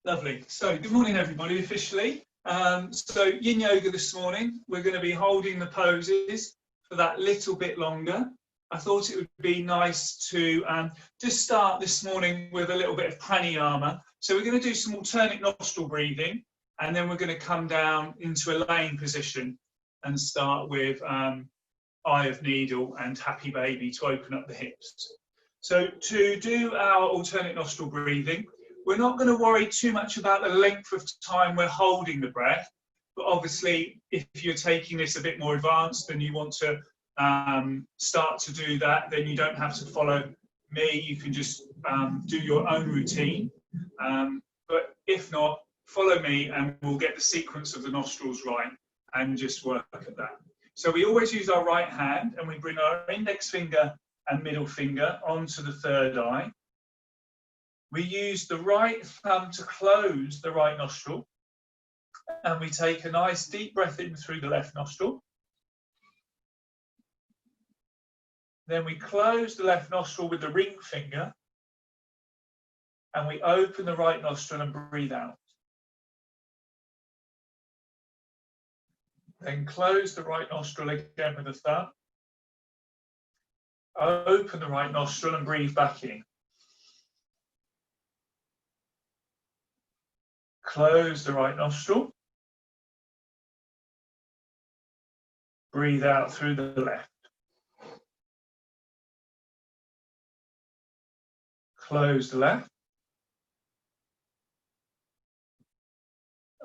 Lovely. So, good morning, everybody, officially. So, Yin Yoga this morning. We're going to be holding the poses for that little bit longer. I thought it would be nice to just start this morning with a little bit of pranayama. So, we're going to do some alternate nostril breathing, and then we're going to come down into a laying position and start with Eye of Needle and Happy Baby to open up the hips. So, to do our alternate nostril breathing, we're not going to worry too much about the length of time we're holding the breath, but obviously if you're taking this a bit more advanced and you want to start to do that, then you don't have to follow me, you can just do your own routine. But if not, follow me and we'll get the sequence of the nostrils right and just work at that. So we always use our right hand and we bring our index finger and middle finger onto the third eye. We use the right thumb to close the right nostril, and we take a nice deep breath in through the left nostril. Then we close the left nostril with the ring finger, and we open the right nostril and breathe out. Then close the right nostril again with the thumb. Open the right nostril and breathe back in. Close the right nostril. Breathe out through the left. Close the left.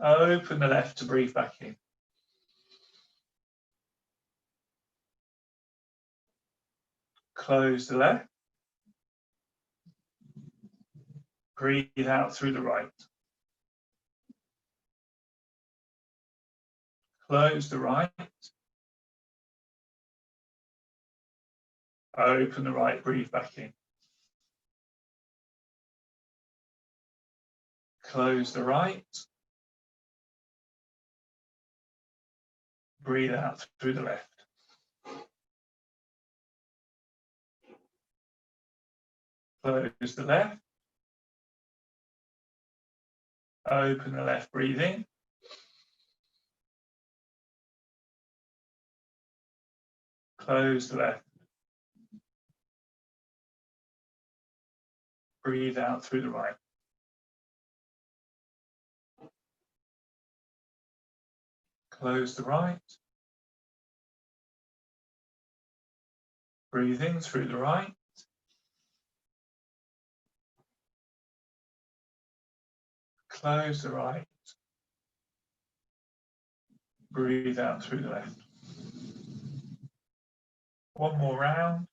Open the left to breathe back in. Close the left. Breathe out through the right. Close the right. Open the right, breathe back in. Close the right. Breathe out through the left. Close the left. Open the left, breathe in. Close the left. Breathe out through the right. Close the right. Breathe in through the right. Close the right. Breathe out through the left. One more round.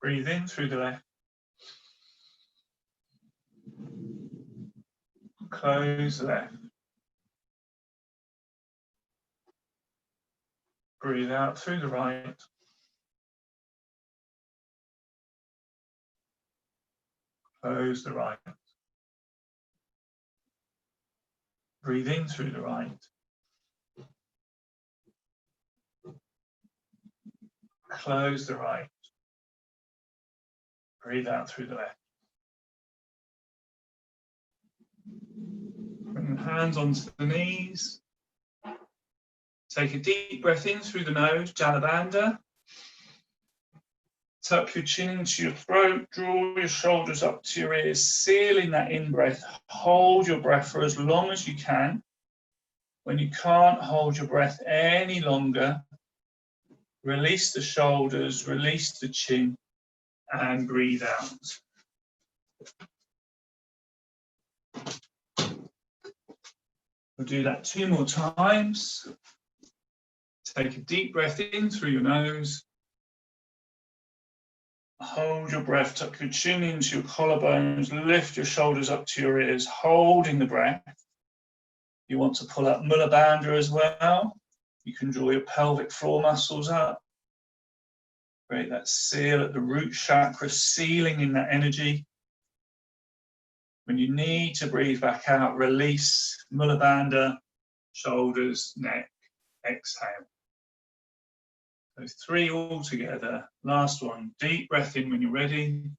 Breathe in through the left. Close the left. Breathe out through the right. Close the right. Breathe in through the right. Close the right. Breathe out through the left. Bring the hands onto the knees. Take a deep breath in through the nose, Jala Bandha. Tuck your chin into your throat, draw your shoulders up to your ears, sealing that in-breath. Hold your breath for as long as you can. When you can't hold your breath any longer, release the shoulders, release the chin, and breathe out. We'll do that 2 more times. Take a deep breath in through your nose. Hold your breath, tuck your chin into your collarbones, lift your shoulders up to your ears, holding the breath. You want to pull up Mula Bandha as well. You can draw your pelvic floor muscles up. Create that seal at the root chakra, sealing in that energy. When you need to breathe back out, release Mula Bandha, shoulders, neck, exhale. So 3 all together. Last one, deep breath in when you're ready.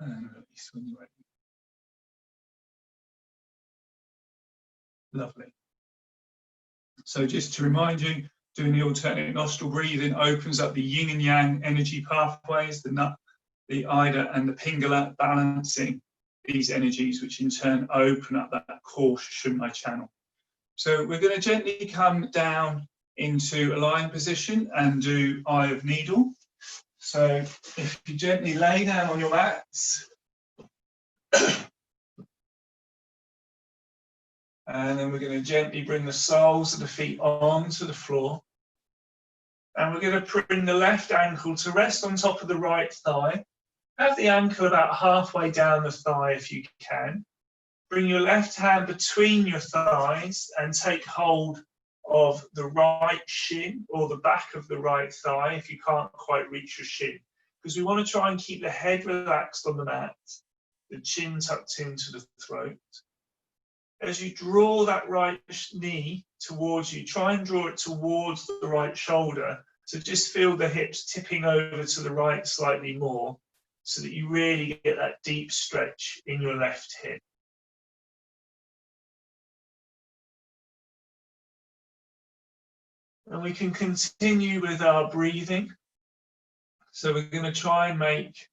And release when you're ready. Lovely. So just to remind you, doing the alternate nostril breathing opens up the yin and yang energy pathways, the Ida and the Pingala, balancing these energies, which in turn open up that core Shushumna channel. So we're going to gently come down into a lying position and do eye of needle. So if you gently lay down on your mats, and then we're going to gently bring the soles of the feet onto the floor. And we're going to bring the left ankle to rest on top of the right thigh. Have the ankle about halfway down the thigh if you can. Bring your left hand between your thighs and take hold of the right shin or the back of the right thigh if you can't quite reach your shin. Because we want to try and keep the head relaxed on the mat, the chin tucked into the throat. As you draw that right knee towards you, try and draw it towards the right shoulder. So just feel the hips tipping over to the right slightly more so that you really get that deep stretch in your left hip. And we can continue with our breathing. So we're going to try and make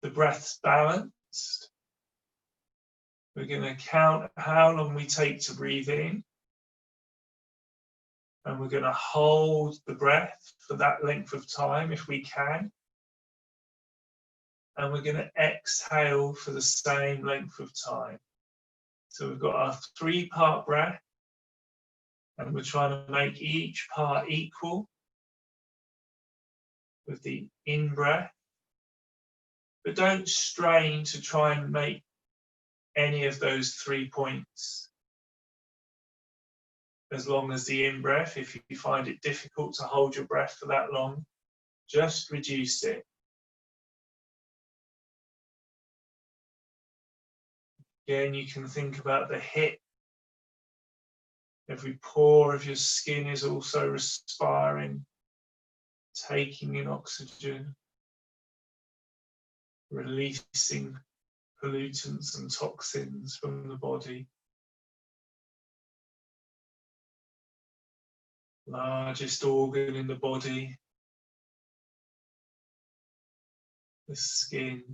the breaths balanced. We're going to count how long we take to breathe in. And we're going to hold the breath for that length of time if we can. And we're going to exhale for the same length of time. So we've got our 3-part breath. And we're trying to make each part equal with the in-breath. But don't strain to try and make any of those 3 points as long as the in-breath. If you find it difficult to hold your breath for that long, just reduce it. Again, you can think about the hip. Every pore of your skin is also respiring, taking in oxygen, releasing pollutants and toxins from the body. Largest organ in the body, the skin.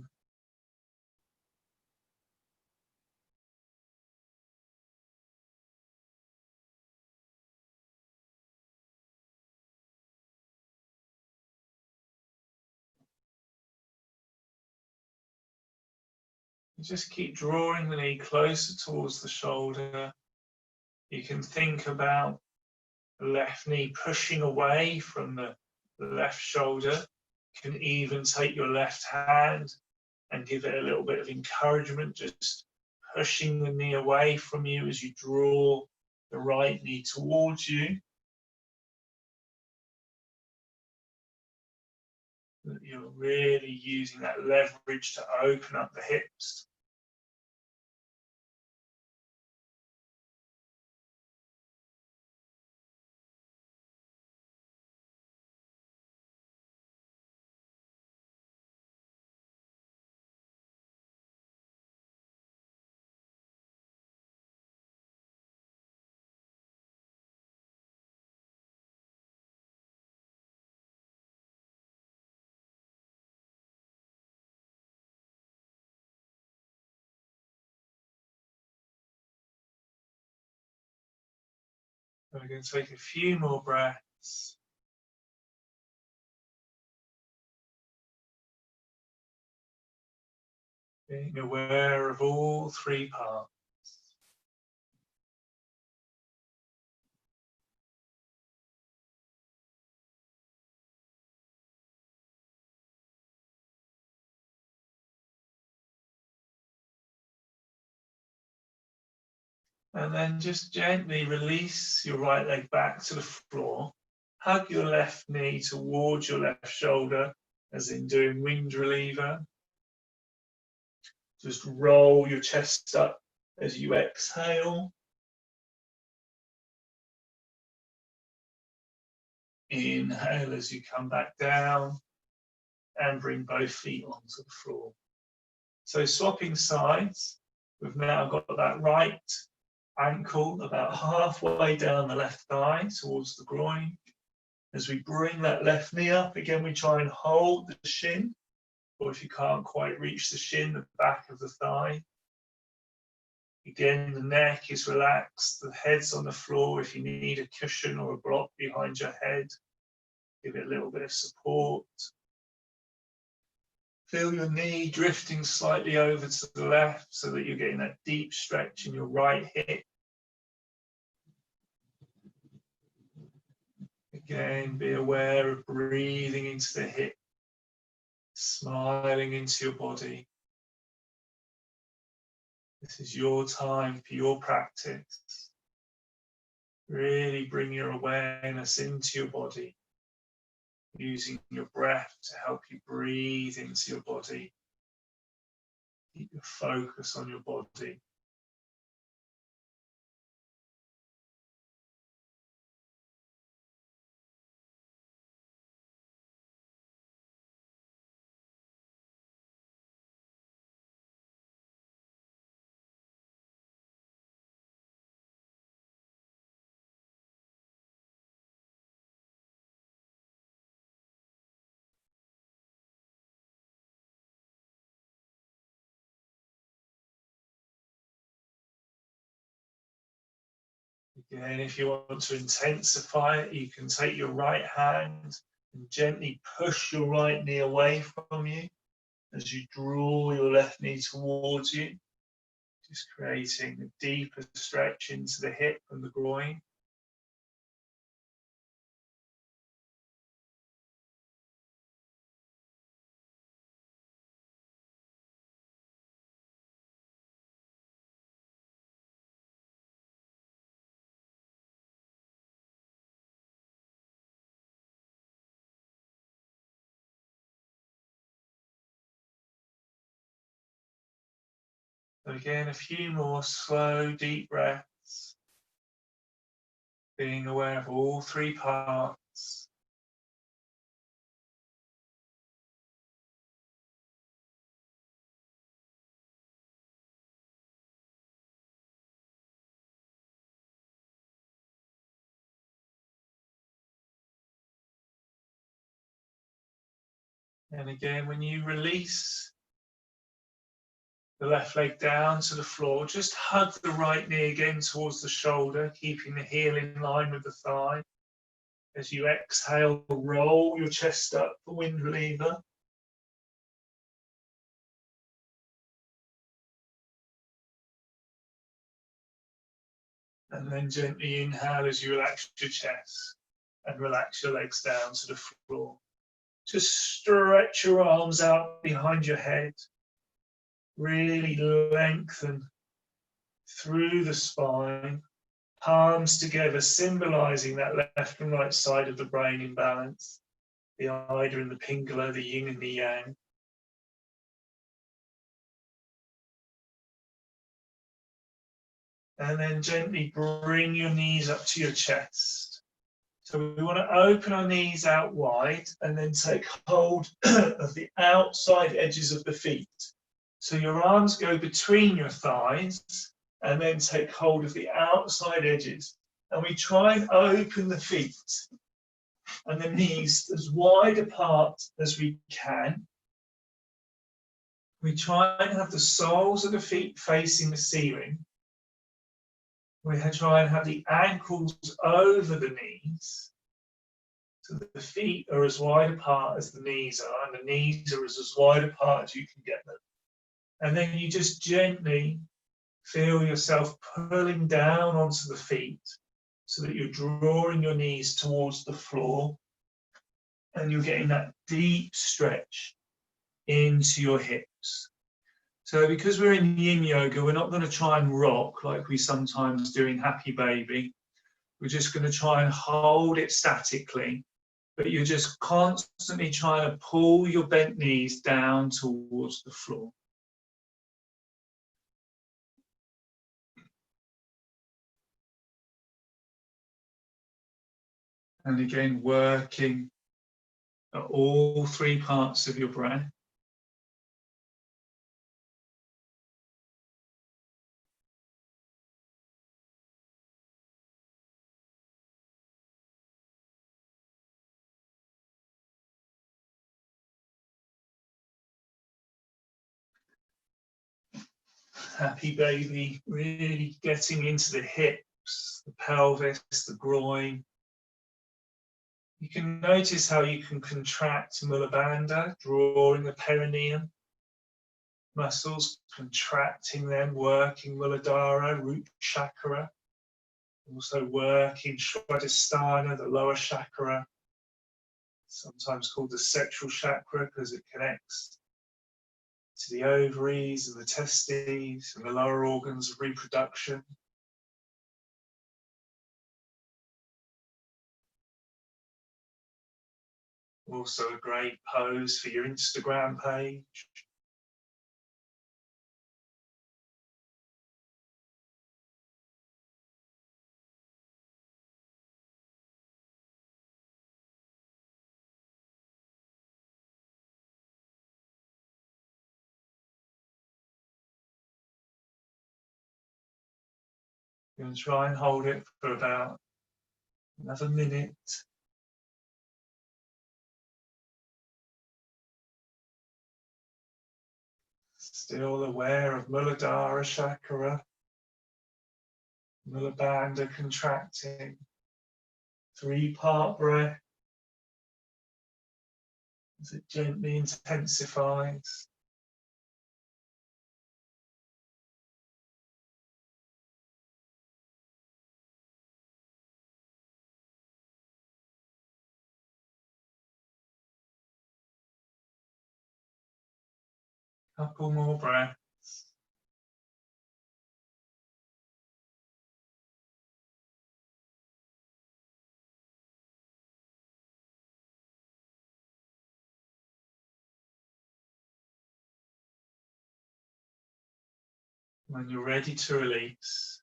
Just keep drawing the knee closer towards the shoulder. You can think about the left knee pushing away from the left shoulder. You can even take your left hand and give it a little bit of encouragement, just pushing the knee away from you as you draw the right knee towards you. That you're really using that leverage to open up the hips. We're going to take a few more breaths. Being aware of all 3 parts. And then just gently release your right leg back to the floor. Hug your left knee towards your left shoulder, as in doing wind reliever. Just roll your chest up as you exhale. Inhale as you come back down and bring both feet onto the floor. So swapping sides, we've now got that right ankle about halfway down the left thigh towards the groin. As we bring that left knee up, again, we try and hold the shin, or if you can't quite reach the shin, the back of the thigh. Again, the neck is relaxed, the head's on the floor. If you need a cushion or a block behind your head, give it a little bit of support. Feel your knee drifting slightly over to the left so that you're getting that deep stretch in your right hip. Again, be aware of breathing into the hip, smiling into your body. This is your time for your practice. Really bring your awareness into your body, using your breath to help you breathe into your body. Keep your focus on your body. Again, if you want to intensify it, you can take your right hand and gently push your right knee away from you as you draw your left knee towards you, just creating a deeper stretch into the hip and the groin. Again, a few more slow, deep breaths, being aware of all three parts. And again, when you release the left leg down to the floor, just hug the right knee again towards the shoulder, keeping the heel in line with the thigh. As you exhale, roll your chest up for wind reliever. And then gently inhale as you relax your chest and relax your legs down to the floor. Just stretch your arms out behind your head. Really lengthen through the spine. Palms together, symbolizing that left and right side of the brain in balance. The Ida and the Pingala, the yin and the yang. And then gently bring your knees up to your chest. So we want to open our knees out wide and then take hold of the outside edges of the feet. So your arms go between your thighs and then take hold of the outside edges. And we try and open the feet and the knees as wide apart as we can. We try and have the soles of the feet facing the ceiling. We try and have the ankles over the knees. So that the feet are as wide apart as the knees are, and the knees are as wide apart as you can get them. And then you just gently feel yourself pulling down onto the feet so that you're drawing your knees towards the floor and you're getting that deep stretch into your hips. So because we're in Yin Yoga, we're not going to try and rock like we sometimes do in Happy Baby. We're just going to try and hold it statically, but you're just constantly trying to pull your bent knees down towards the floor. And again, working at all three parts of your breath. Happy baby, really getting into the hips, the pelvis, the groin. You can notice how you can contract Mula Bandha, drawing the perineum muscles, contracting them, working Muladhara, root chakra, also working Swadhisthana, the lower chakra, sometimes called the sexual chakra because it connects to the ovaries and the testes and the lower organs of reproduction. Also a great pose for your Instagram page. You're going to try and hold it for about another minute. Still aware of Muladhara chakra, Mula Bandha contracting. 3-part breath as it gently intensifies. Couple more breaths. When you're ready to release,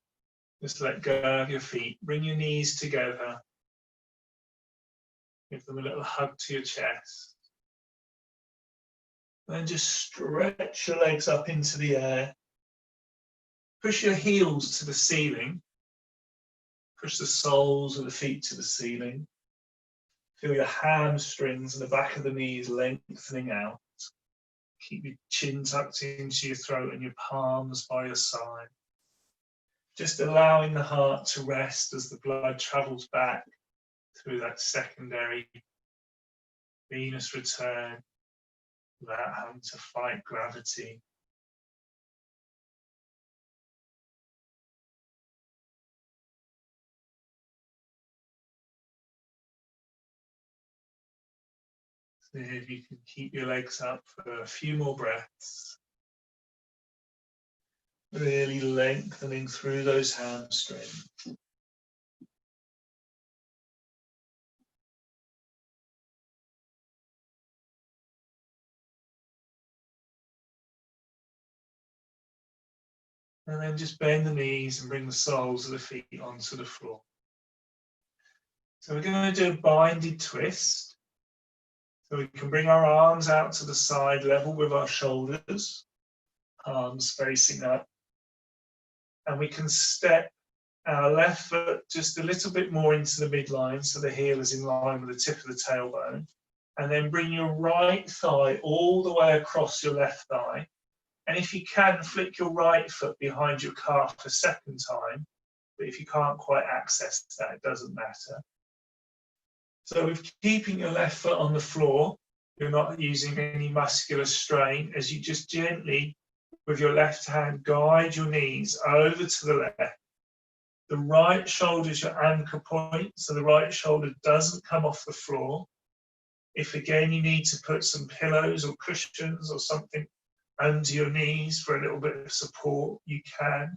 just let go of your feet. Bring your knees together. Give them a little hug to your chest. Then just stretch your legs up into the air. Push your heels to the ceiling. Push the soles of the feet to the ceiling. Feel your hamstrings and the back of the knees lengthening out. Keep your chin tucked into your throat and your palms by your side. Just allowing the heart to rest as the blood travels back through that secondary venous return without having to fight gravity. So if you can keep your legs up for a few more breaths, really lengthening through those hamstrings. And then just bend the knees and bring the soles of the feet onto the floor. So we're going to do a binded twist. So we can bring our arms out to the side, level with our shoulders, arms facing up. And we can step our left foot just a little bit more into the midline, so the heel is in line with the tip of the tailbone. And then bring your right thigh all the way across your left thigh. And if you can, flick your right foot behind your calf a second time. But if you can't quite access that, it doesn't matter. So with keeping your left foot on the floor, you're not using any muscular strain as you just gently, with your left hand, guide your knees over to the left. The right shoulder is your anchor point, so the right shoulder doesn't come off the floor. If again you need to put some pillows or cushions or something under your knees for a little bit of support, you can.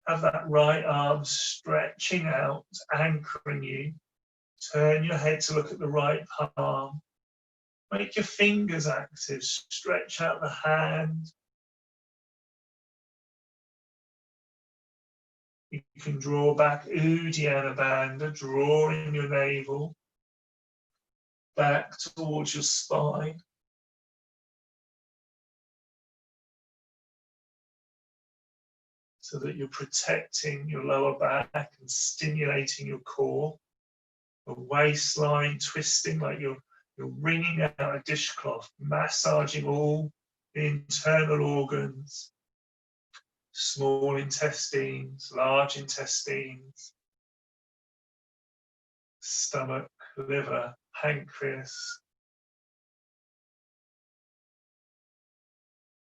Have that right arm stretching out, anchoring you. Turn your head to look at the right palm. Make your fingers active. Stretch out the hand. You can draw back Uddiyana Bandha, drawing your navel back towards your spine. So that you're protecting your lower back and stimulating your core. The waistline twisting like you're wringing out a dishcloth, massaging all the internal organs, small intestines, large intestines, stomach, liver, pancreas.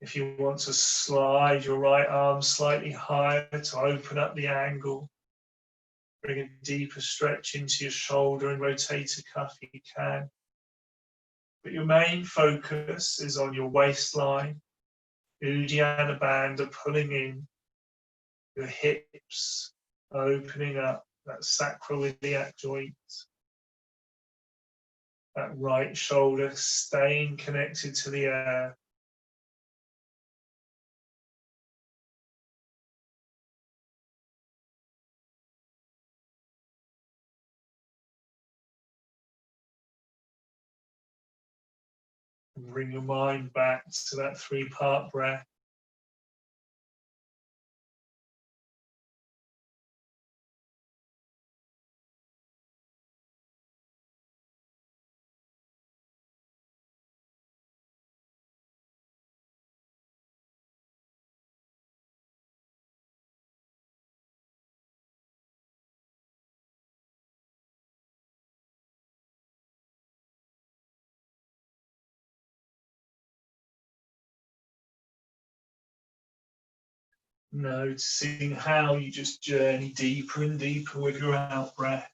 If you want to slide your right arm slightly higher to open up the angle, bring a deeper stretch into your shoulder and rotator cuff, you can. But your main focus is on your waistline, Uddiyana Bandha pulling in, your hips opening up, that sacroiliac joint, that right shoulder staying connected to the air. And bring your mind back to that 3-part breath. Noticing how you just journey deeper and deeper with your out breath.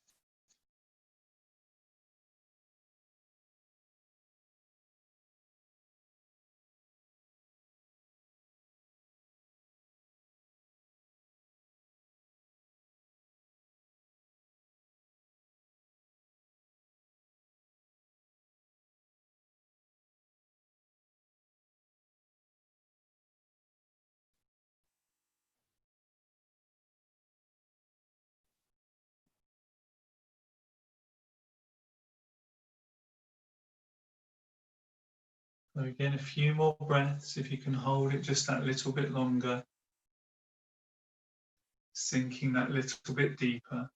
So again, a few more breaths, if you can hold it just that little bit longer, sinking that little bit deeper.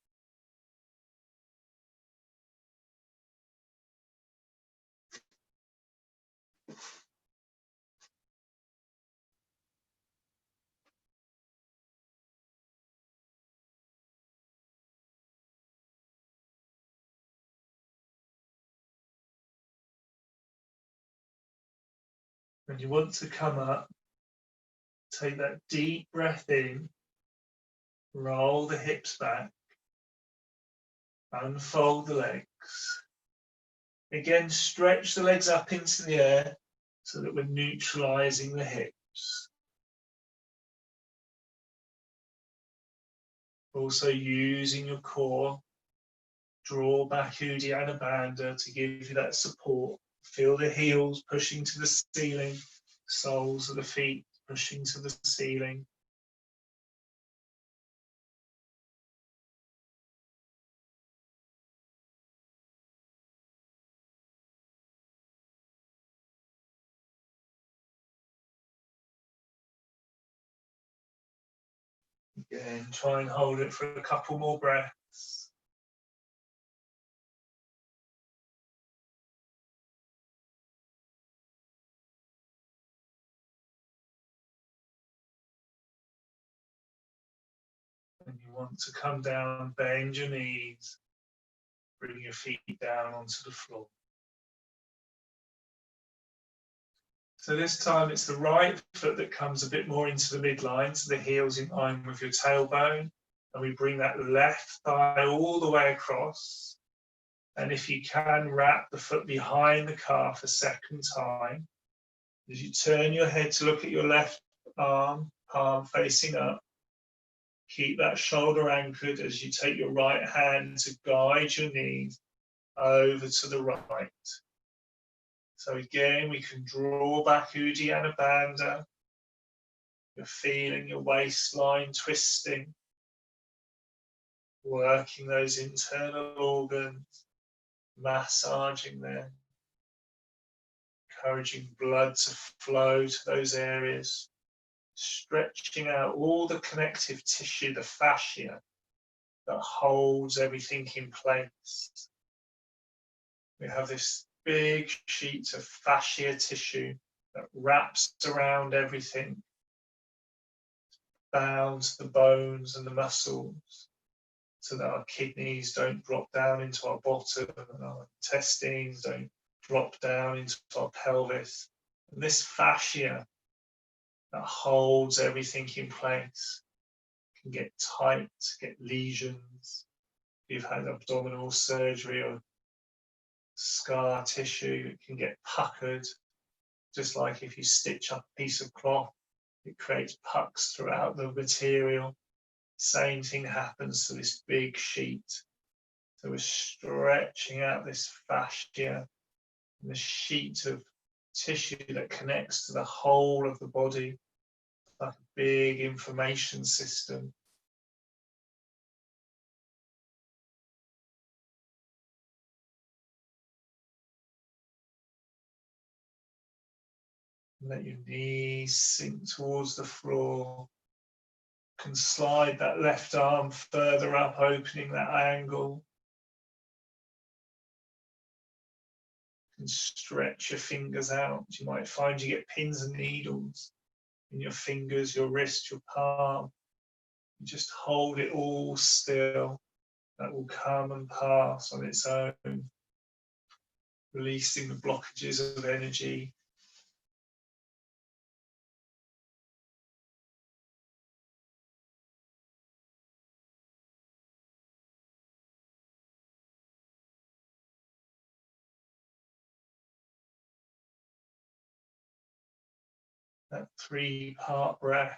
When you want to come up, take that deep breath in, roll the hips back, unfold the legs. Again, stretch the legs up into the air so that we're neutralizing the hips. Also using your core, draw back Uddiyana Bandha to give you that support. Feel the heels pushing to the ceiling, soles of the feet pushing to the ceiling. Again, try and hold it for a couple more breaths. And you want to come down, bend your knees, bring your feet down onto the floor. So this time it's the right foot that comes a bit more into the midline, so the heel's in line with your tailbone. And we bring that left thigh all the way across. And if you can, wrap the foot behind the calf a second time. As you turn your head to look at your left arm, palm facing up, keep that shoulder anchored as you take your right hand to guide your knees over to the right. So again, we can draw back Uddiyana Bandha. You're feeling your waistline twisting, working those internal organs, massaging them, encouraging blood to flow to those areas, stretching out all the connective tissue, the fascia that holds everything in place. We have this big sheet of fascia tissue that wraps around everything, down to the bones and the muscles, so that our kidneys don't drop down into our bottom and our intestines don't drop down into our pelvis. And this fascia that holds everything in place can get tight, get lesions. If you've had abdominal surgery or scar tissue, it can get puckered, just like if you stitch up a piece of cloth, it creates pucks throughout the material. Same thing happens to this big sheet. So we're stretching out this fascia, and the sheet of tissue that connects to the whole of the body, like a big information system. Let your knees sink towards the floor. You can slide that left arm further up, opening that angle. You can stretch your fingers out. You might find you get pins and needles in your fingers, your wrist, your palm. You just hold it all still. That will come and pass on its own, releasing the blockages of energy. That 3-part breath.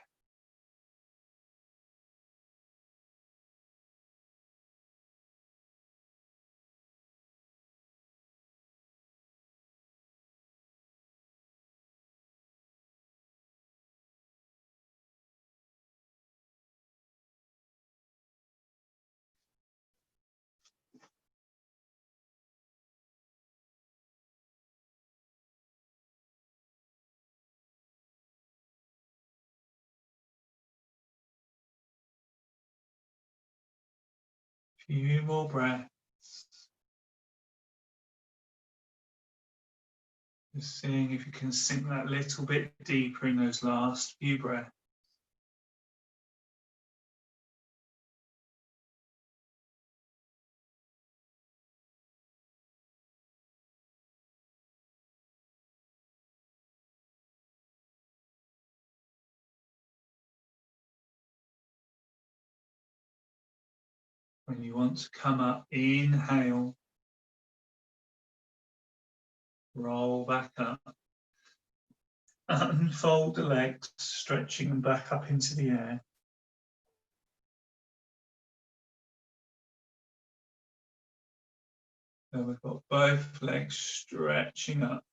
Few more breaths. Just seeing if you can sink that little bit deeper in those last few breaths. When you want to come up, inhale, roll back up, unfold the legs, stretching them back up into the air. So we've got both legs stretching up.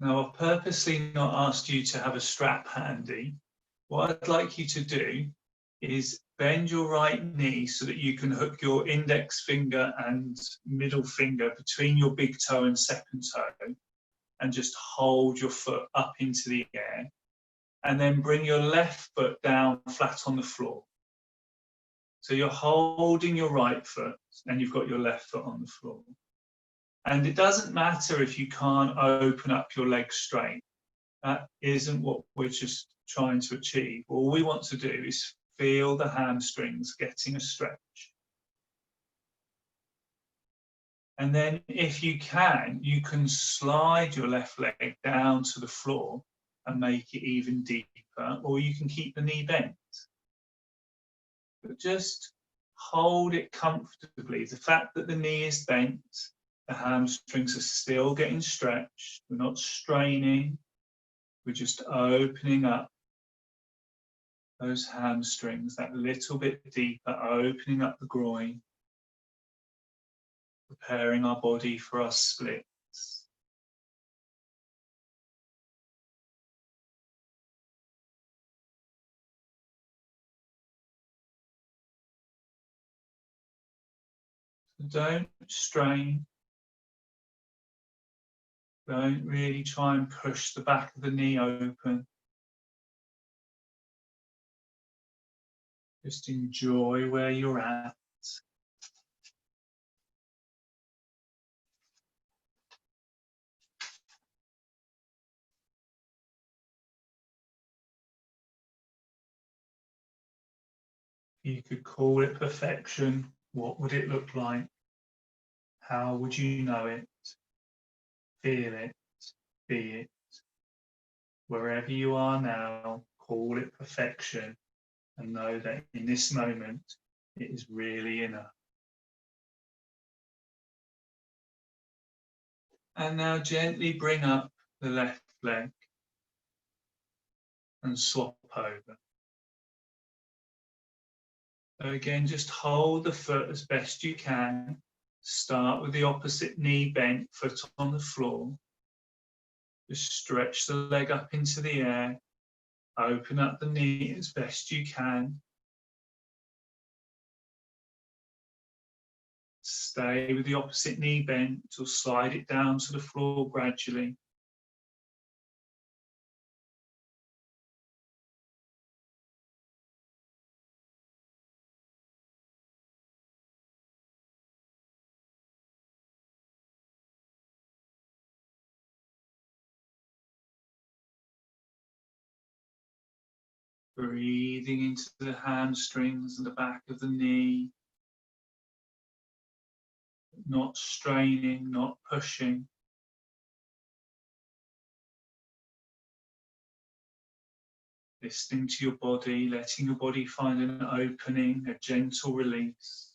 Now, I've purposely not asked you to have a strap handy. What I'd like you to do is bend your right knee so that you can hook your index finger and middle finger between your big toe and second toe and just hold your foot up into the air, and then bring your left foot down flat on the floor. So you're holding your right foot and you've got your left foot on the floor. And it doesn't matter if you can't open up your legs straight. That isn't what we're just trying to achieve. All we want to do is feel the hamstrings getting a stretch. And then if you can slide your left leg down to the floor and make it even deeper, or you can keep the knee bent. But just hold it comfortably. The fact that the knee is bent, the hamstrings are still getting stretched. We're not straining. We're just opening up those hamstrings that little bit deeper, opening up the groin, preparing our body for our splits. So don't strain. Don't really try and push the back of the knee open. Just enjoy where you're at. You could call it perfection. What would it look like? How would you know it? Feel it, be it. Wherever you are now, call it perfection and know that in this moment it is really enough. And now gently bring up the left leg and swap over. So again, just hold the foot as best you can. Start with the opposite knee bent, foot on the floor. Just stretch the leg up into the air. Open up the knee as best you can. Stay with the opposite knee bent or slide it down to the floor gradually. Breathing into the hamstrings and the back of the knee. Not straining, not pushing. Listening to your body, letting your body find an opening, a gentle release.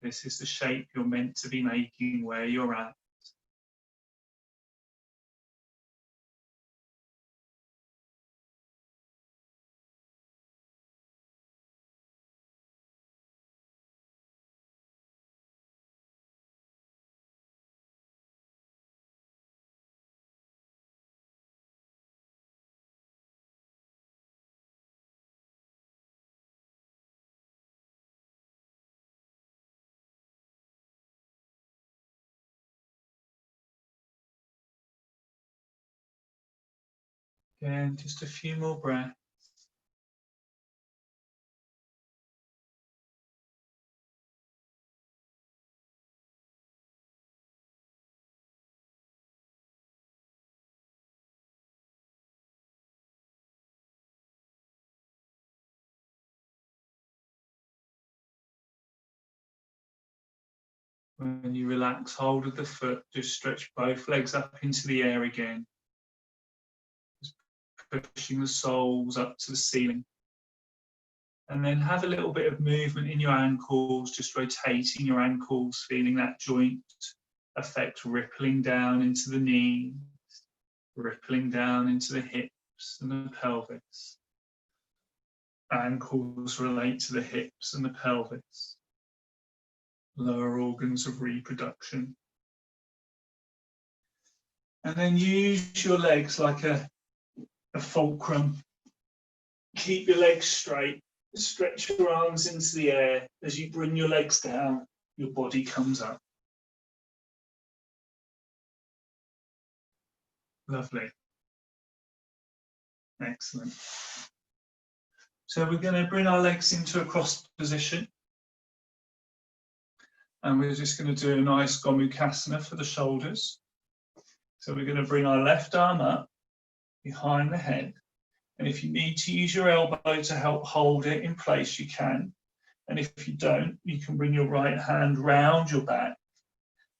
This is the shape you're meant to be making where you're at. Again, just a few more breaths. When you relax hold of the foot, just stretch both legs up into the air again. Just pushing the soles up to the ceiling. And then have a little bit of movement in your ankles, just rotating your ankles, feeling that joint effect rippling down into the knees, rippling down into the hips and the pelvis. Ankles relate to the hips and the pelvis, lower organs of reproduction. And then use your legs like a fulcrum. Keep your legs straight. Stretch your arms into the air. As you bring your legs down, your body comes up. Lovely. Excellent. So we're going to bring our legs into a cross position. And we're just going to do a nice Gomukhasana for the shoulders. So we're going to bring our left arm up behind the head. And if you need to use your elbow to help hold it in place, you can. And if you don't, you can bring your right hand round your back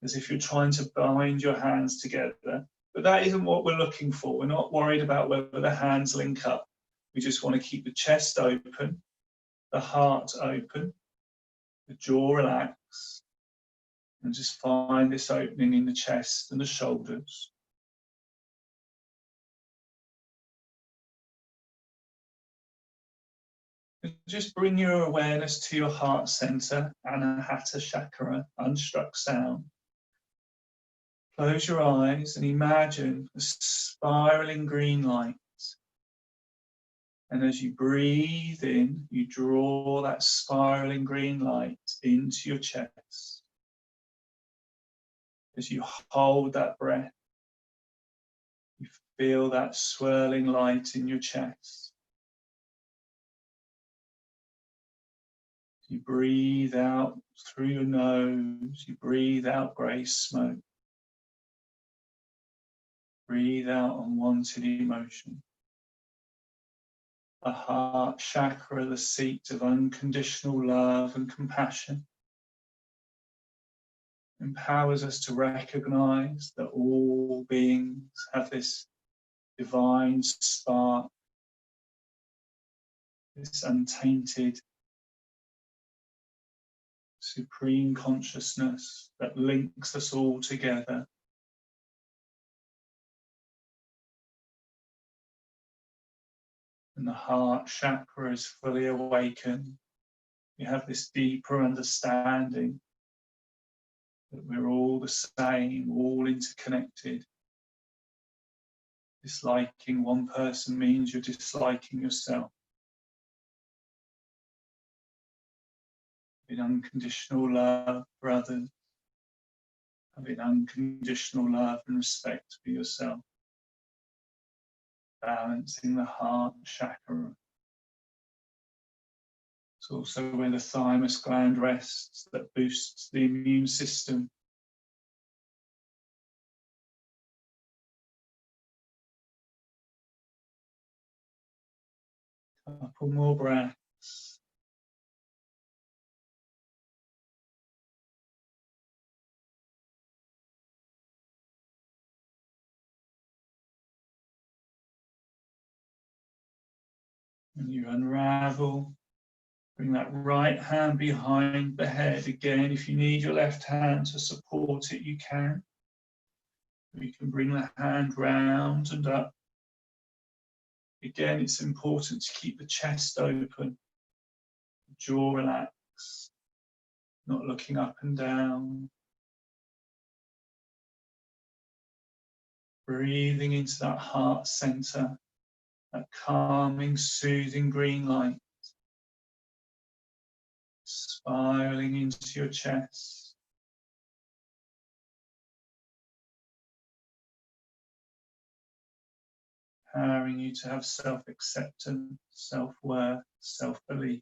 as if you're trying to bind your hands together. But that isn't what we're looking for. We're not worried about whether the hands link up. We just want to keep the chest open, the heart open, the jaw relaxed, and just find this opening in the chest and the shoulders. Just bring your awareness to your heart center, Anahata Chakra, unstruck sound. Close your eyes and imagine a spiraling green light. And as you breathe in, you draw that spiraling green light into your chest. As you hold that breath, you feel that swirling light in your chest. You breathe out through your nose, you breathe out grey smoke. Breathe out unwanted emotion. The heart chakra, the seat of unconditional love and compassion, empowers us to recognize that all beings have this divine spark, this untainted supreme consciousness that links us all together. And the heart chakra is fully awakened. We have this deeper understanding that we're all the same, all interconnected. Disliking one person means you're disliking yourself. Having unconditional love for others, having unconditional love and respect for yourself. Balancing the heart chakra. It's also where the thymus gland rests, that boosts the immune system. A couple more breaths. And you unravel. Bring that right hand behind the head. Again, if you need your left hand to support it, you can. You can bring the hand round and up. Again, it's important to keep the chest open, the jaw relaxed, not looking up and down. Breathing into that heart center, that calming, soothing green light. Spiraling into your chest. Empowering you to have self-acceptance, self-worth, self-belief.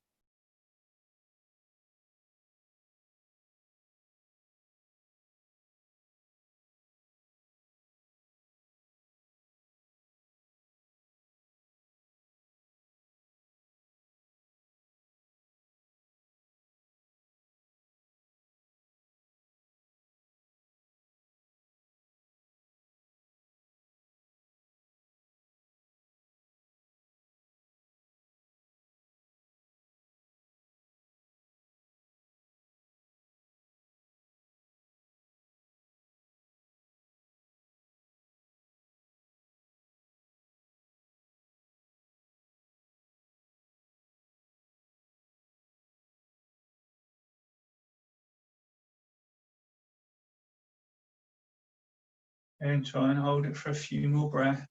And try and hold it for a few more breaths.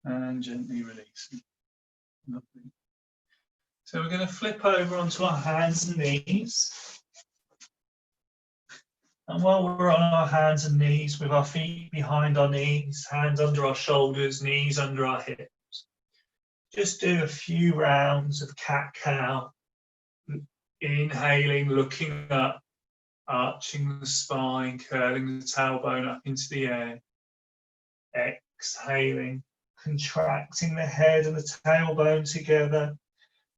And gently releasing. Lovely. So we're going to flip over onto our hands and knees. And while we're on our hands and knees, with our feet behind our knees, hands under our shoulders, knees under our hips, just do a few rounds of cat-cow. Inhaling, looking up, arching the spine, curling the tailbone up into the air. Exhaling, contracting the head and the tailbone together.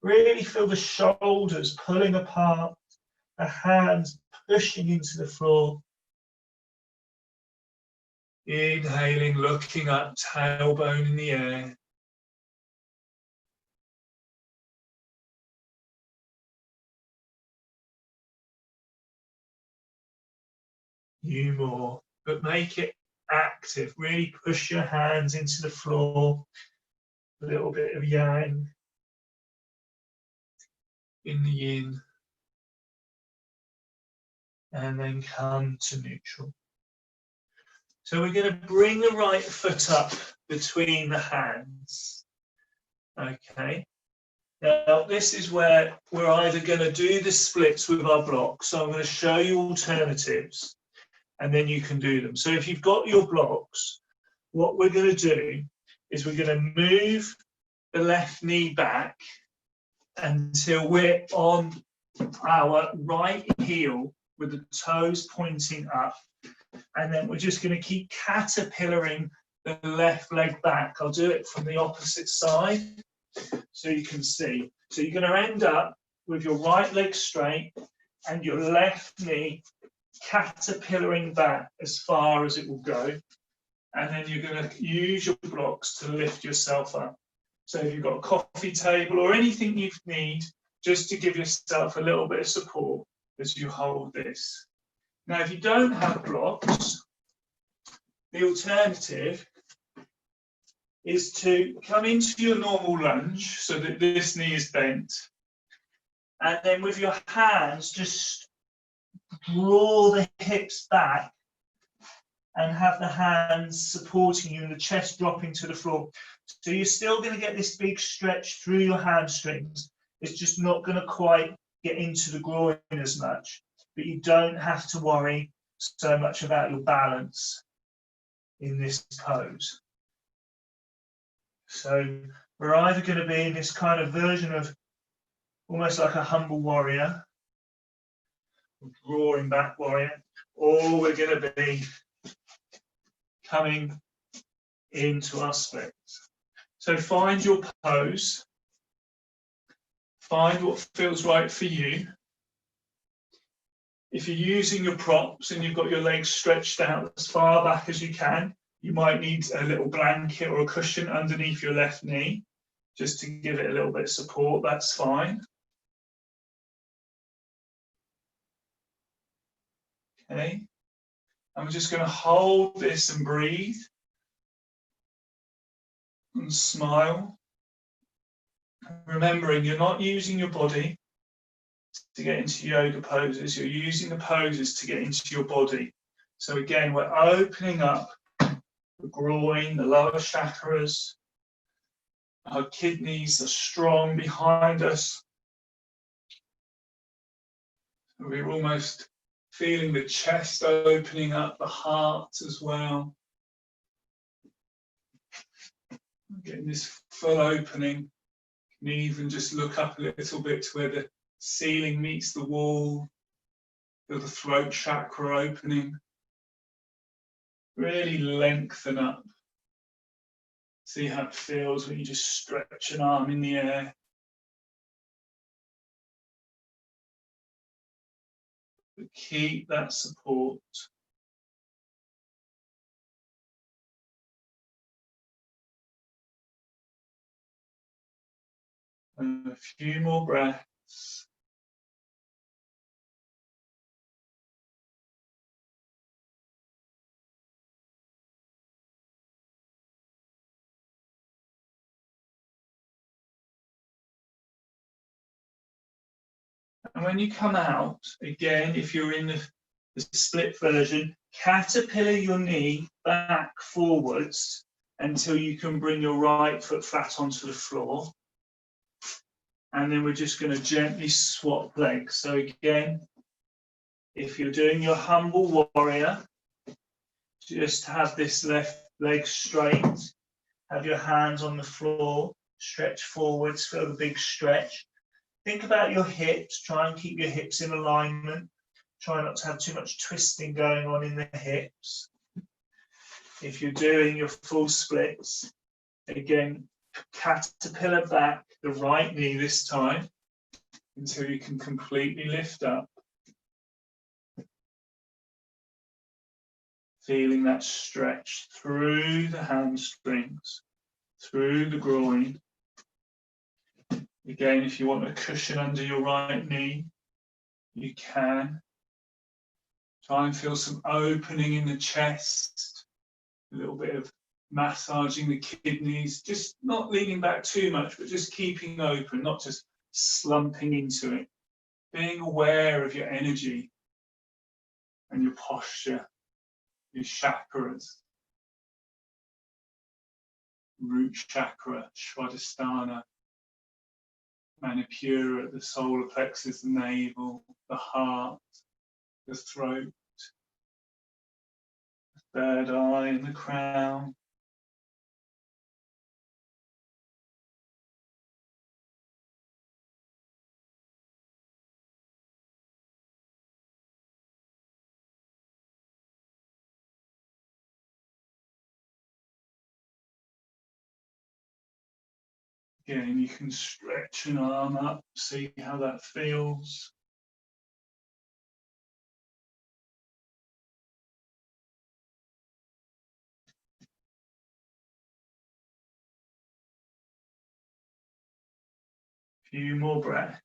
Really feel the shoulders pulling apart, the hands pushing into the floor. Inhaling, looking up, tailbone in the air. few more, but make it active. Really push your hands into the floor. A little bit of yang in the yin. And then come to neutral. So we're going to bring the right foot up between the hands. Okay. Now this is where we're either going to do the splits with our blocks. So I'm going to show you alternatives. and then you can do them. So if you've got your blocks, what we're going to do is we're going to move the left knee back until we're on our right heel with the toes pointing up, and then we're just going to keep caterpillaring the left leg back. I'll do it from the opposite side so you can see. So you're going to end up with your right leg straight and your left knee caterpillaring back as far as it will go, and then you're going to use your blocks to lift yourself up. So if you've got a coffee table or anything you need, just to give yourself a little bit of support as you hold this. Now, if you don't have blocks, the alternative is to come into your normal lunge so that this knee is bent, and then with your hands just draw the hips back and have the hands supporting you and the chest dropping to the floor. So you're still going to get this big stretch through your hamstrings. It's just not going to quite get into the groin as much, but you don't have to worry so much about your balance in this pose. So we're either going to be in this kind of version of almost like a humble warrior, drawing back warrior, or we're going to be coming into our splits. So find your pose, find what feels right for you. If you're using your props and you've got your legs stretched out as far back as you can, you might need a little blanket or a cushion underneath your left knee, just to give it a little bit of support. That's fine. Okay, I'm just going to hold this and breathe and smile, remembering you're not using your body to get into yoga poses, you're using the poses to get into your body. So again, we're opening up the groin, the lower chakras, our kidneys are strong behind us. We're almost feeling the chest opening up, the heart as well. Getting this full opening. You can even just look up a little bit to where the ceiling meets the wall. Feel the throat chakra opening. Really lengthen up. See how it feels when you just stretch an arm in the air. But keep that support. And a few more breaths. And when you come out, again, if you're in the split version, caterpillar your knee back forwards until you can bring your right foot flat onto the floor. And then we're just going to gently swap legs. So again, if you're doing your humble warrior, just have this left leg straight, have your hands on the floor, stretch forwards, feel the big stretch. Think about your hips, try and keep your hips in alignment. Try not to have too much twisting going on in the hips. If you're doing your full splits, again, caterpillar back the right knee this time until you can completely lift up. Feeling that stretch through the hamstrings, through the groin. Again, if you want a cushion under your right knee, you can. Try and feel some opening in the chest, a little bit of massaging the kidneys, just not leaning back too much, but just keeping open, not just slumping into it. Being aware of your energy and your posture, your chakras. Root chakra, Swadhisthana, Manipura, the solar plexus, the navel, the heart, the throat, third eye and the crown. Again, you can stretch an arm up, see how that feels. A few more breaths.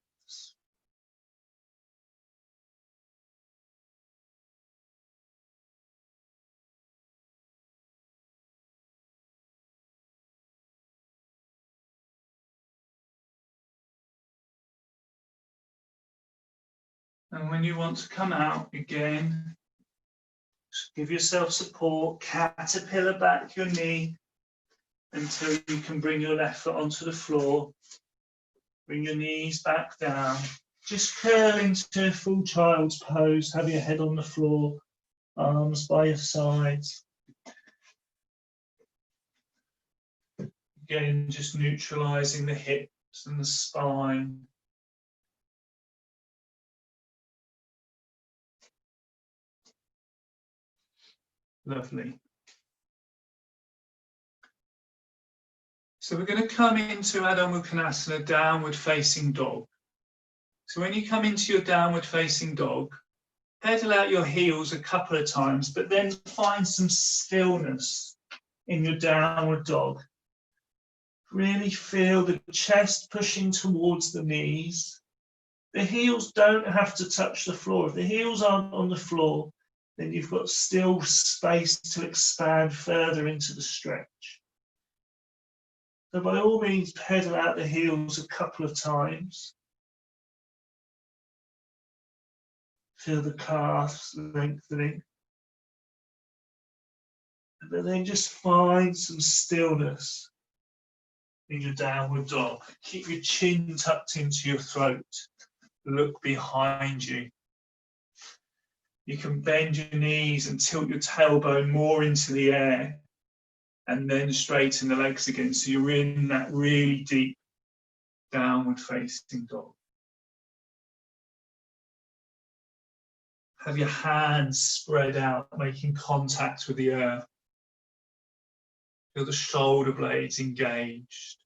And when you want to come out again, just give yourself support, caterpillar back your knee until you can bring your left foot onto the floor. Bring your knees back down. Just curl into full child's pose. Have your head on the floor, arms by your sides. Again, just neutralizing the hips and the spine. Lovely. So we're going to come into Adho Mukha Konasana, downward facing dog. So when you come into your downward facing dog, pedal out your heels a couple of times, but then find some stillness in your downward dog. Really feel the chest pushing towards the knees. The heels don't have to touch the floor. If the heels aren't on the floor, then you've got still space to expand further into the stretch. So by all means, pedal out the heels a couple of times. Feel the calves lengthening. But then just find some stillness in your downward dog. Keep your chin tucked into your throat. Look behind you. You can bend your knees and tilt your tailbone more into the air and then straighten the legs again. So you're in that really deep downward facing dog. Have your hands spread out, making contact with the earth. Feel the shoulder blades engaged.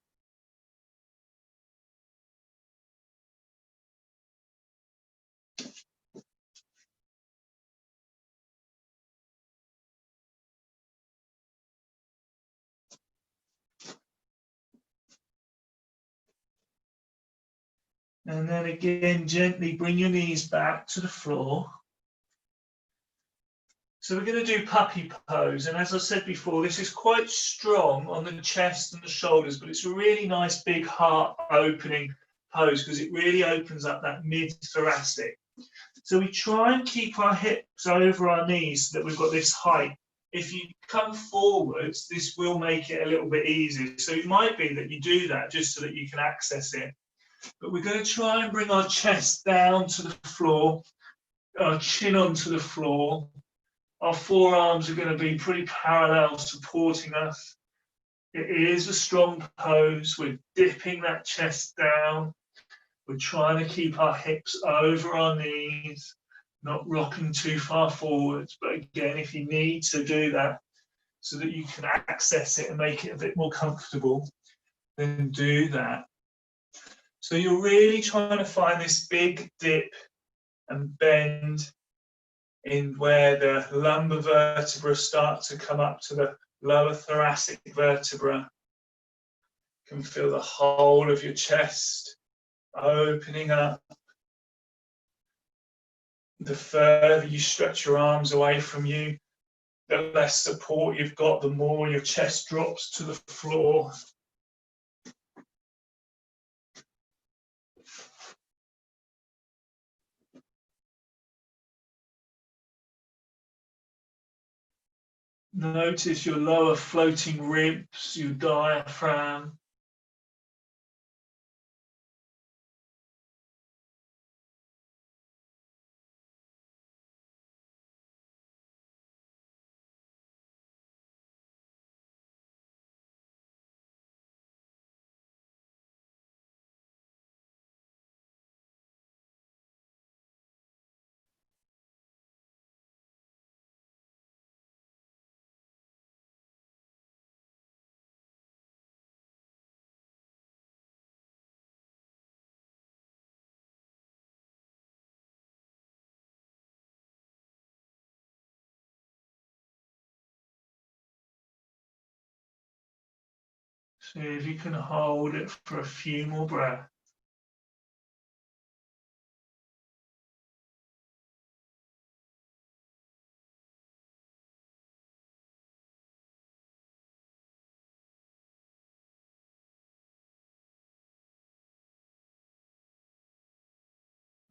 And then again, gently bring your knees back to the floor. So we're going to do puppy pose. And as I said before, this is quite strong on the chest and the shoulders, but it's a really nice big heart opening pose because it really opens up that mid-thoracic. So we try and keep our hips over our knees so that we've got this height. If you come forwards, this will make it a little bit easier. So it might be that you do that just so that you can access it. But we're going to try and bring our chest down to the floor, our chin onto the floor. Our forearms are going to be pretty parallel, supporting us. It is a strong pose. We're dipping that chest down. We're trying to keep our hips over our knees, not rocking too far forwards. But again, if you need to do that so that you can access it and make it a bit more comfortable, then do that. So you're really trying to find this big dip and bend in where the lumbar vertebra start to come up to the lower thoracic vertebra. You can feel the whole of your chest opening up. The further you stretch your arms away from you, the less support you've got, the more your chest drops to the floor. Notice your lower floating ribs, your diaphragm. See if you can hold it for a few more breaths.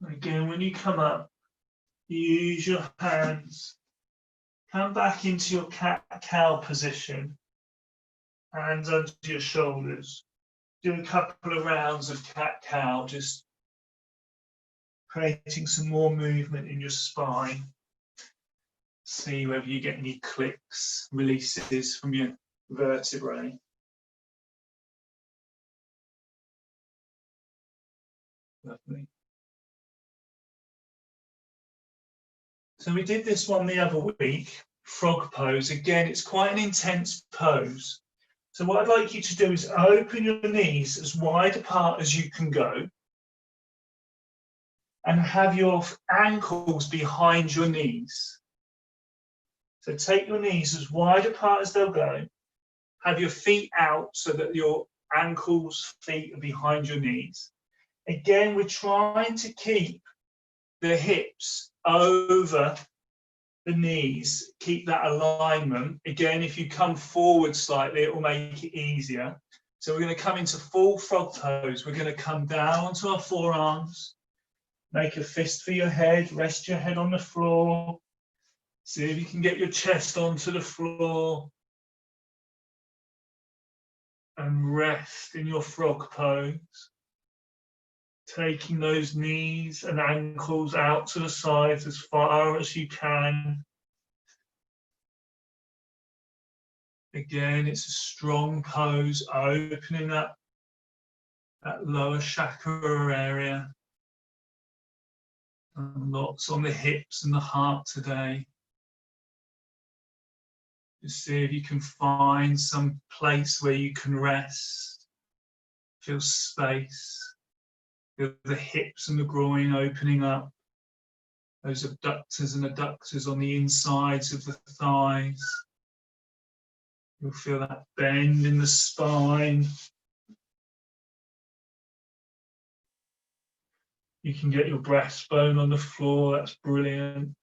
Again, when you come up, use your hands. Come back into your cat-cow position. Hands under your shoulders. Do a couple of rounds of cat-cow, just creating some more movement in your spine. See whether you get any clicks, releases from your vertebrae. Lovely. So we did this one the other week, frog pose. Again, it's quite an intense pose. So what I'd like you to do is open your knees as wide apart as you can go and have your ankles behind your knees. So take your knees as wide apart as they'll go. Have your feet out so that your ankles, feet are behind your knees. Again, we're trying to keep the hips over the knees, keep that alignment. Again, if you come forward slightly, it will make it easier. So we're going to come into full frog pose. We're going to come down onto our forearms, make a fist for your head, rest your head on the floor. See if you can get your chest onto the floor. And rest in your frog pose. Taking those knees and ankles out to the sides as far as you can. Again, it's a strong pose, opening up that lower chakra area. And lots on the hips and the heart today. Just see if you can find some place where you can rest. Feel space. Feel the hips and the groin opening up. Those abductors and adductors on the insides of the thighs. You'll feel that bend in the spine. You can get your breastbone on the floor, that's brilliant.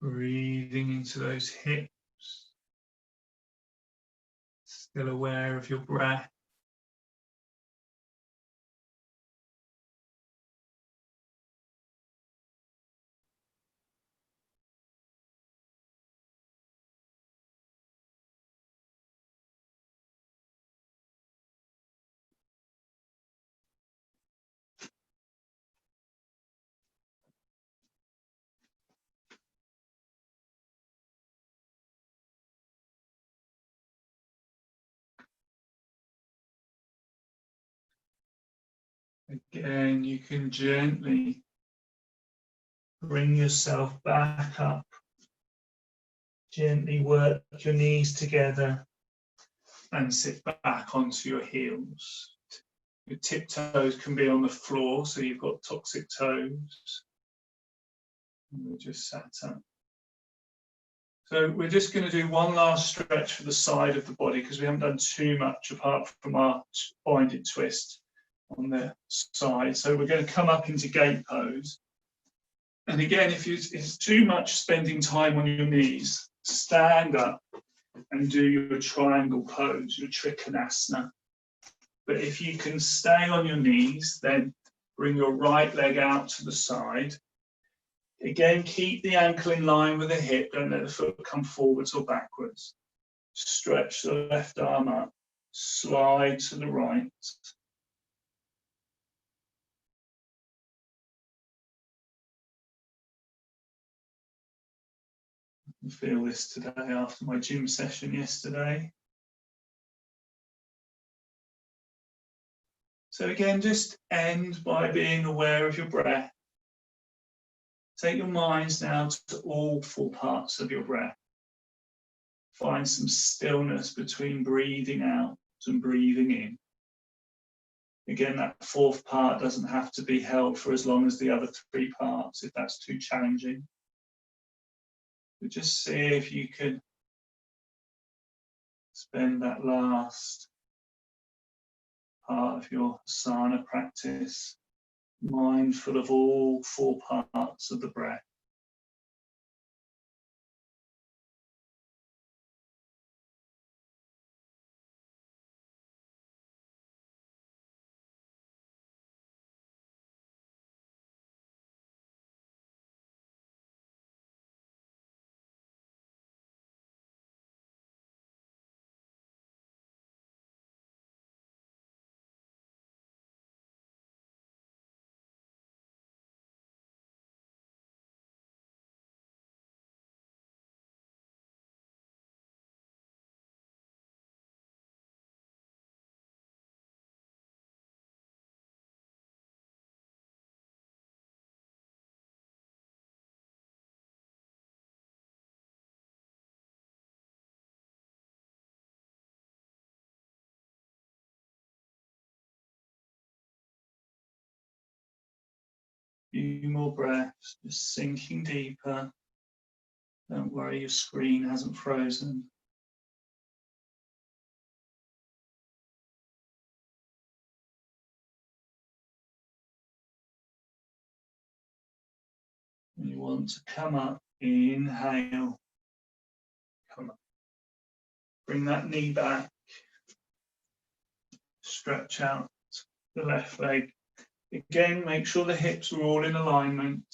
Breathing into those hips. Still aware of your breath. Again, you can gently bring yourself back up. Gently work your knees together and sit back onto your heels. Your tiptoes can be on the floor, so you've got toxic toes. And we're just sat up. So we're just going to do one last stretch for the side of the body because we haven't done too much apart from our binded twist on the side. So we're going to come up into gate pose. And again, if it's too much spending time on your knees, stand up and do your triangle pose, your Trikonasana. But if you can stay on your knees, then bring your right leg out to the side. Again, keep the ankle in line with the hip, don't let the foot come forwards or backwards. Stretch the left arm up, slide to the right. I feel this today after my gym session yesterday. So again, just end by being aware of your breath. Take your minds now to all 4 parts of your breath. Find some stillness between breathing out and breathing in. Again, that 4th part doesn't have to be held for as long as the other 3 parts if that's too challenging. But just see if you can spend that last part of your asana practice mindful of all 4 parts of the breath. Few more breaths, just sinking deeper. Don't worry, your screen hasn't frozen. When you want to come up, inhale, come up. Bring that knee back, stretch out the left leg. Again, make sure the hips are all in alignment.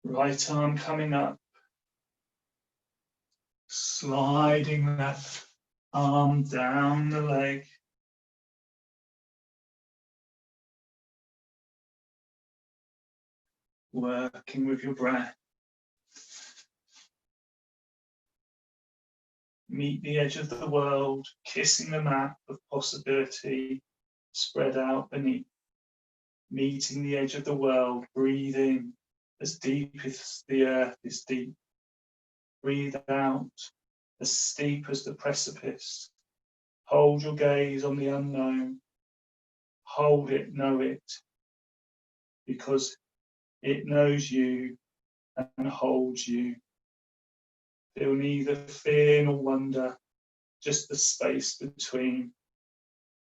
Right arm coming up, sliding that arm down the leg. Working with your breath. Meet the edge of the world, kissing the map of possibility spread out beneath. Meeting the edge of the world, breathe in as deep as the earth is deep. Breathe out as steep as the precipice. Hold your gaze on the unknown. Hold it, know it, because it knows you and holds you. Feel neither fear nor wonder, just the space between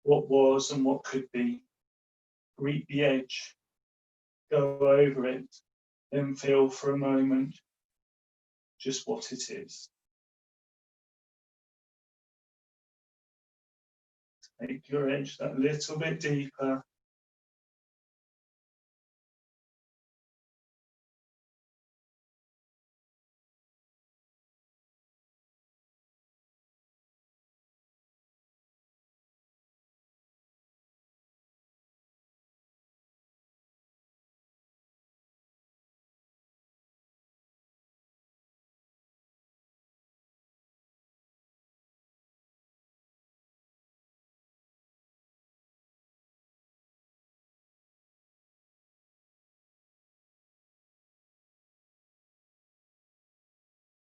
what was and what could be. Greet the edge, go over it, then feel for a moment just what it is. Take your edge that little bit deeper.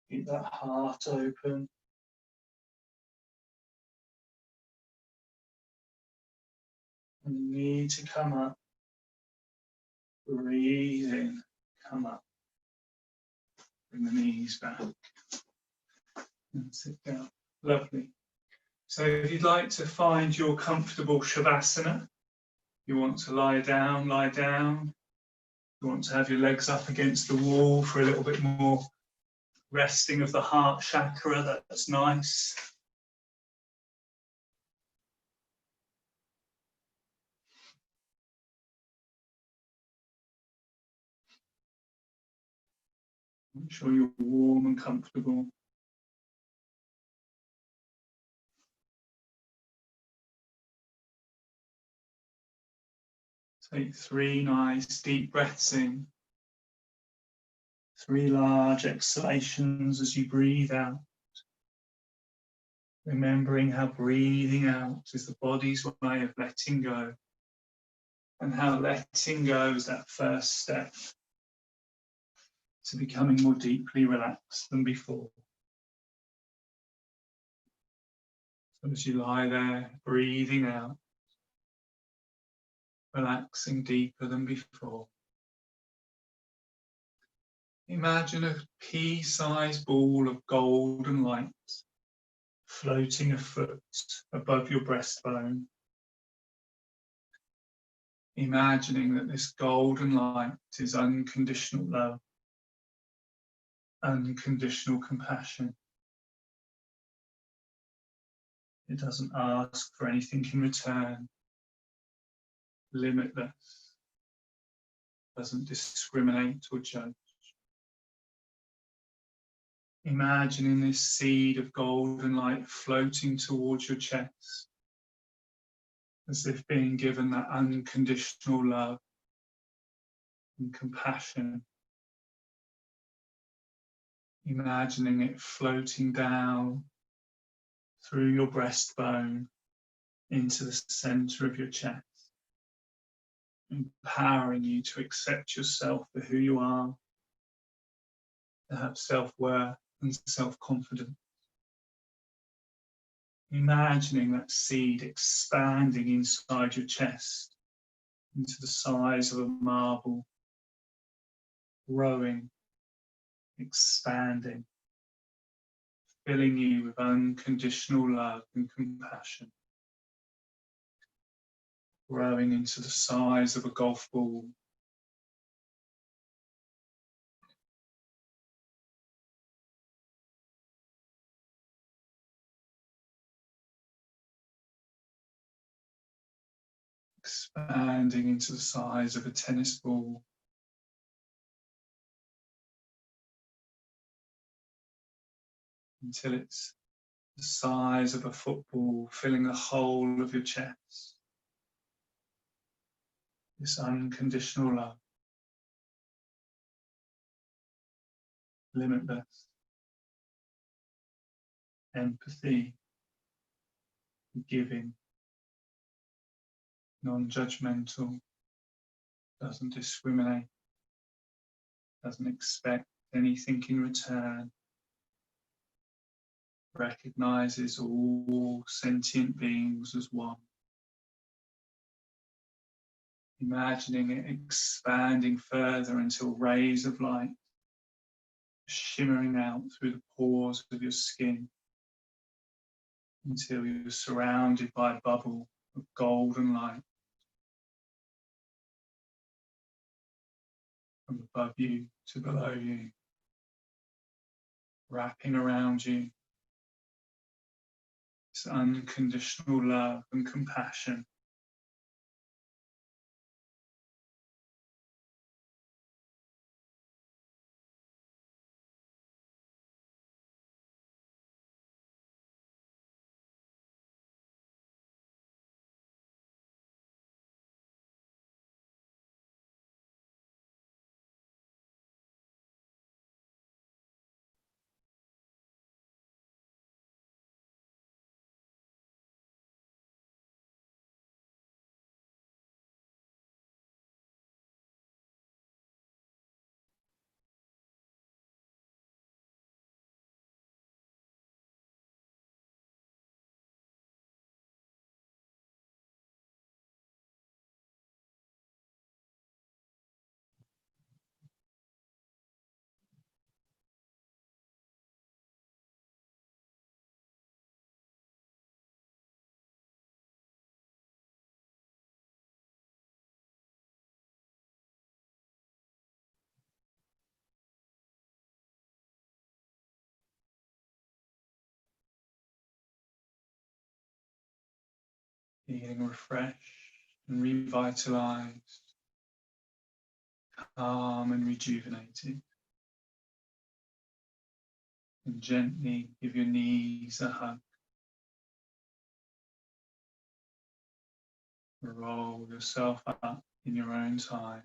Keep that heart open. And you need to come up. Breathe in, come up. Bring the knees back. And sit down. Lovely. So if you'd like to find your comfortable Shavasana, you want to lie down, lie down. You want to have your legs up against the wall for a little bit more resting of the heart chakra, that's nice. Make sure you're warm and comfortable. Take 3 nice deep breaths in. 3 large exhalations as you breathe out. Remembering how breathing out is the body's way of letting go, and how letting go is that first step to becoming more deeply relaxed than before. So as you lie there, breathing out, relaxing deeper than before. Imagine a pea-sized ball of golden light floating a foot above your breastbone. Imagining that this golden light is unconditional love, unconditional compassion. It doesn't ask for anything in return, limitless, doesn't discriminate or judge. Imagining this seed of golden light floating towards your chest, as if being given that unconditional love and compassion. Imagining it floating down through your breastbone into the center of your chest, empowering you to accept yourself for who you are, to have self-worth and self-confidence. Imagining that seed expanding inside your chest into the size of a marble, growing, expanding, filling you with unconditional love and compassion, growing into the size of a golf ball. Expanding into the size of a tennis ball. Until it's the size of a football, filling the whole of your chest. This unconditional love, limitless, empathy, giving, non-judgmental, doesn't discriminate, doesn't expect anything in return, recognizes all sentient beings as one. Imagining it expanding further until rays of light shimmering out through the pores of your skin, until you're surrounded by a bubble of golden light from above you to below you, wrapping around you. This unconditional love and compassion. Feeling refreshed and revitalized, calm and rejuvenated. And gently give your knees a hug. Roll yourself up in your own time.